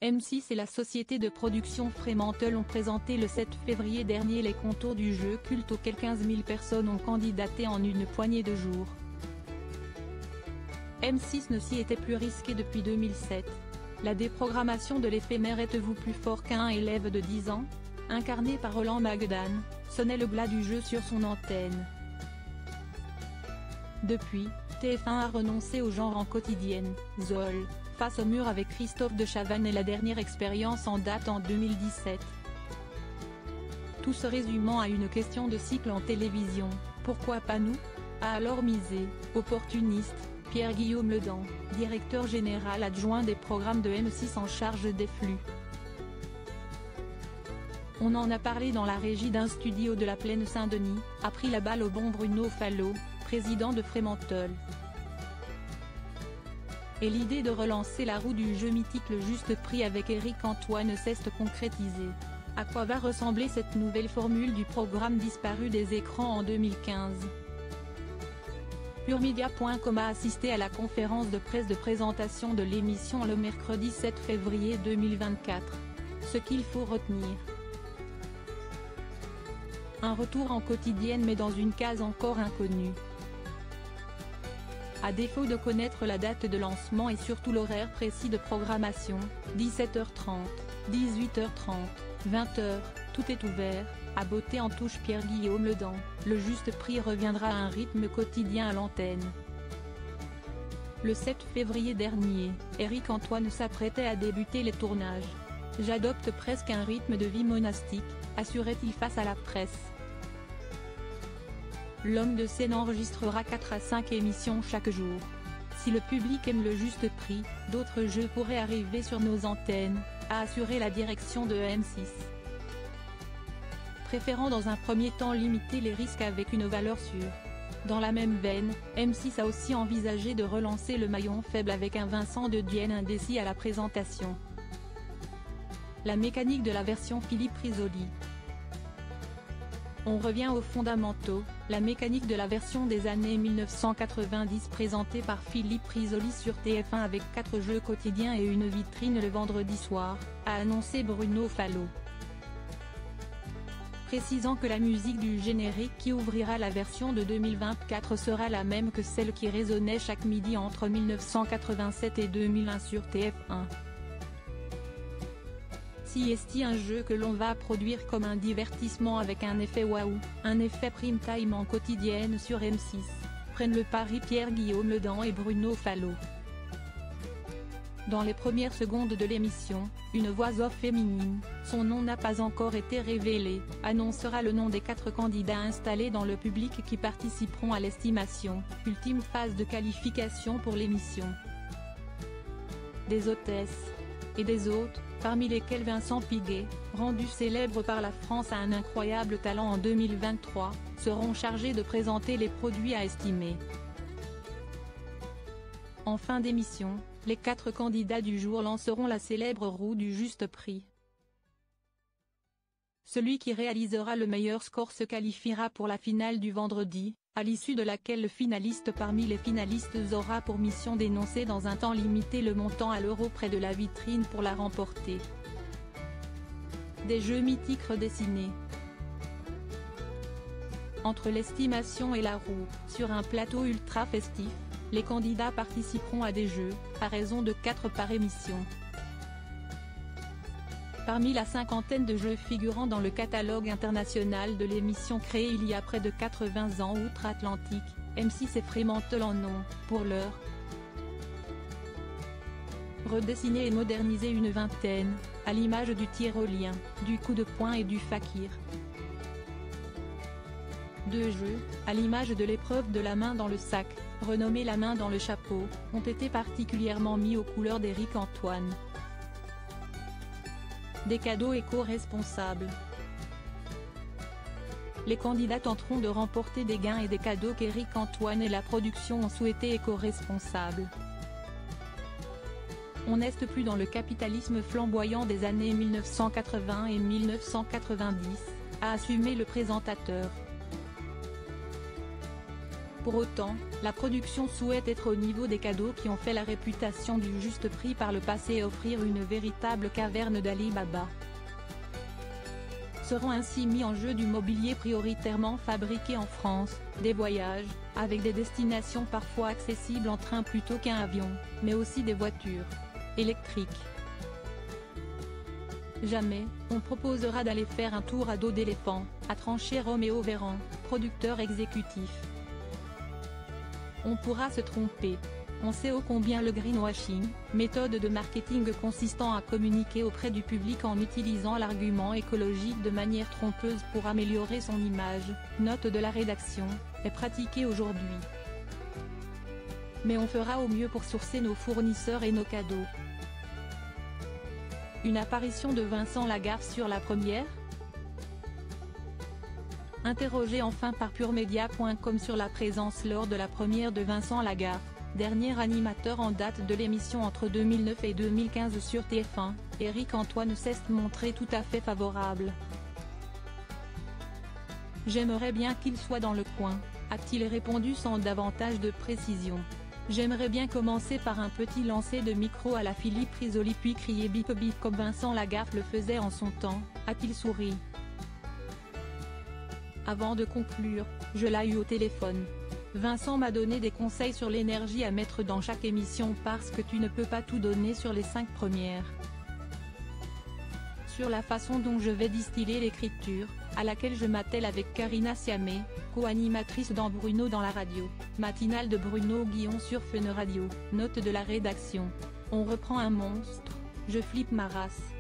M6 et la société de production Fremantle ont présenté le 7 février dernier les contours du jeu culte auquel 15 000 personnes ont candidaté en une poignée de jours. M6 ne s'y était plus risqué depuis 2007. La déprogrammation de l'éphémère Êtes-vous plus fort qu'un élève de 10 ans, incarné par Roland Magdan, sonnait le glas du jeu sur son antenne. Depuis, TF1 a renoncé au genre en quotidienne. Zol, face au mur avec Christophe de Chavannes est la dernière expérience en date en 2017. Tout se résumant à une question de cycle en télévision, pourquoi pas nous? A alors misé, opportuniste, Pierre-Guillaume Ledan, directeur général adjoint des programmes de M6 en charge des flux. On en a parlé dans la régie d'un studio de la Plaine Saint-Denis, a pris la balle au bon Bruno Fallot, président de Fremantle. Et l'idée de relancer la roue du jeu mythique Le Juste Prix avec Éric Antoine cesse de concrétiser. À quoi va ressembler cette nouvelle formule du programme disparu des écrans en 2015? Purmedia.com a assisté à la conférence de presse de présentation de l'émission le mercredi 7 février 2024. Ce qu'il faut retenir. Un retour en quotidienne mais dans une case encore inconnue. À défaut de connaître la date de lancement et surtout l'horaire précis de programmation, 17h30, 18h30, 20h, tout est ouvert, a botté en touche Pierre-Guillaume Ledan, Le Juste Prix reviendra à un rythme quotidien à l'antenne. Le 7 février dernier, Éric Antoine s'apprêtait à débuter les tournages. « J'adopte presque un rythme de vie monastique », assurait-il face à la presse. L'homme de scène enregistrera 4 à 5 émissions chaque jour. Si le public aime Le Juste Prix, d'autres jeux pourraient arriver sur nos antennes, a assuré la direction de M6. Préférant dans un premier temps limiter les risques avec une valeur sûre. Dans la même veine, M6 a aussi envisagé de relancer le maillon faible avec un Vincent de Dienne indécis à la présentation. La mécanique de la version Philippe Risoli. On revient aux fondamentaux, la mécanique de la version des années 1990 présentée par Philippe Risoli sur TF1 avec 4 jeux quotidiens et une vitrine le vendredi soir, a annoncé Bruno Fallot. Précisant que la musique du générique qui ouvrira la version de 2024 sera la même que celle qui résonnait chaque midi entre 1987 et 2001 sur TF1. Est un jeu que l'on va produire comme un divertissement avec un effet waouh, un effet prime time en quotidienne sur M6, prennent le pari Pierre-Guillaume Ledan et Bruno Fallot. Dans les premières secondes de l'émission, une voix off féminine, son nom n'a pas encore été révélé, annoncera le nom des 4 candidats installés dans le public qui participeront à l'estimation, ultime phase de qualification pour l'émission. Des hôtesses et des hôtes, parmi lesquels Vincent Piguet, rendu célèbre par la France à un incroyable talent en 2023, seront chargés de présenter les produits à estimer. En fin d'émission, les 4 candidats du jour lanceront la célèbre roue du Juste Prix. Celui qui réalisera le meilleur score se qualifiera pour la finale du vendredi, à l'issue de laquelle le finaliste parmi les finalistes aura pour mission d'énoncer dans un temps limité le montant à l'euro près de la vitrine pour la remporter. Des jeux mythiques redessinés. Entre l'estimation et la roue, sur un plateau ultra festif, les candidats participeront à des jeux, à raison de 4 par émission. Parmi la cinquantaine de jeux figurant dans le catalogue international de l'émission créée il y a près de 80 ans outre-Atlantique, M6 et Fremantle en ont, pour l'heure, redessiné et modernisé une vingtaine, à l'image du tyrolien, du coup de poing et du fakir. 2 jeux, à l'image de l'épreuve de la main dans le sac, renommée la main dans le chapeau, ont été particulièrement mis aux couleurs d'Éric Antoine. Des cadeaux éco-responsables. Les candidats tenteront de remporter des gains et des cadeaux qu'Éric Antoine et la production ont souhaité éco-responsables. On n'est plus dans le capitalisme flamboyant des années 1980 et 1990, a assumé le présentateur. Pour autant, la production souhaite être au niveau des cadeaux qui ont fait la réputation du juste prix par le passé et offrir une véritable caverne d'Ali Baba. Seront ainsi mis en jeu du mobilier prioritairement fabriqué en France, des voyages, avec des destinations parfois accessibles en train plutôt qu'un avion, mais aussi des voitures électriques. Jamais, on proposera d'aller faire un tour à dos d'éléphant, a tranché Roméo Véran, producteur exécutif. On pourra se tromper. On sait ô combien le greenwashing, méthode de marketing consistant à communiquer auprès du public en utilisant l'argument écologique de manière trompeuse pour améliorer son image, note de la rédaction, est pratiqué aujourd'hui. Mais on fera au mieux pour sourcer nos fournisseurs et nos cadeaux. Une apparition de Vincent Lagaffe sur la première ? Interrogé enfin par PureMedia.com sur la présence lors de la première de Vincent Lagaffe, dernier animateur en date de l'émission entre 2009 et 2015 sur TF1, Éric-Antoine s'est montré tout à fait favorable. « J'aimerais bien qu'il soit dans le coin », a-t-il répondu sans davantage de précision. « J'aimerais bien commencer par un petit lancer de micro à la Philippe Risoli puis crier bip bip comme Vincent Lagaffe le faisait en son temps », a-t-il souri. Avant de conclure, je l'ai eu au téléphone. Vincent m'a donné des conseils sur l'énergie à mettre dans chaque émission parce que tu ne peux pas tout donner sur les 5 premières. Sur la façon dont je vais distiller l'écriture, à laquelle je m'attelle avec Karina Siamé, co-animatrice dans Bruno dans la radio, matinale de Bruno Guillon sur Fun Radio, note de la rédaction. On reprend un monstre, je flippe ma race.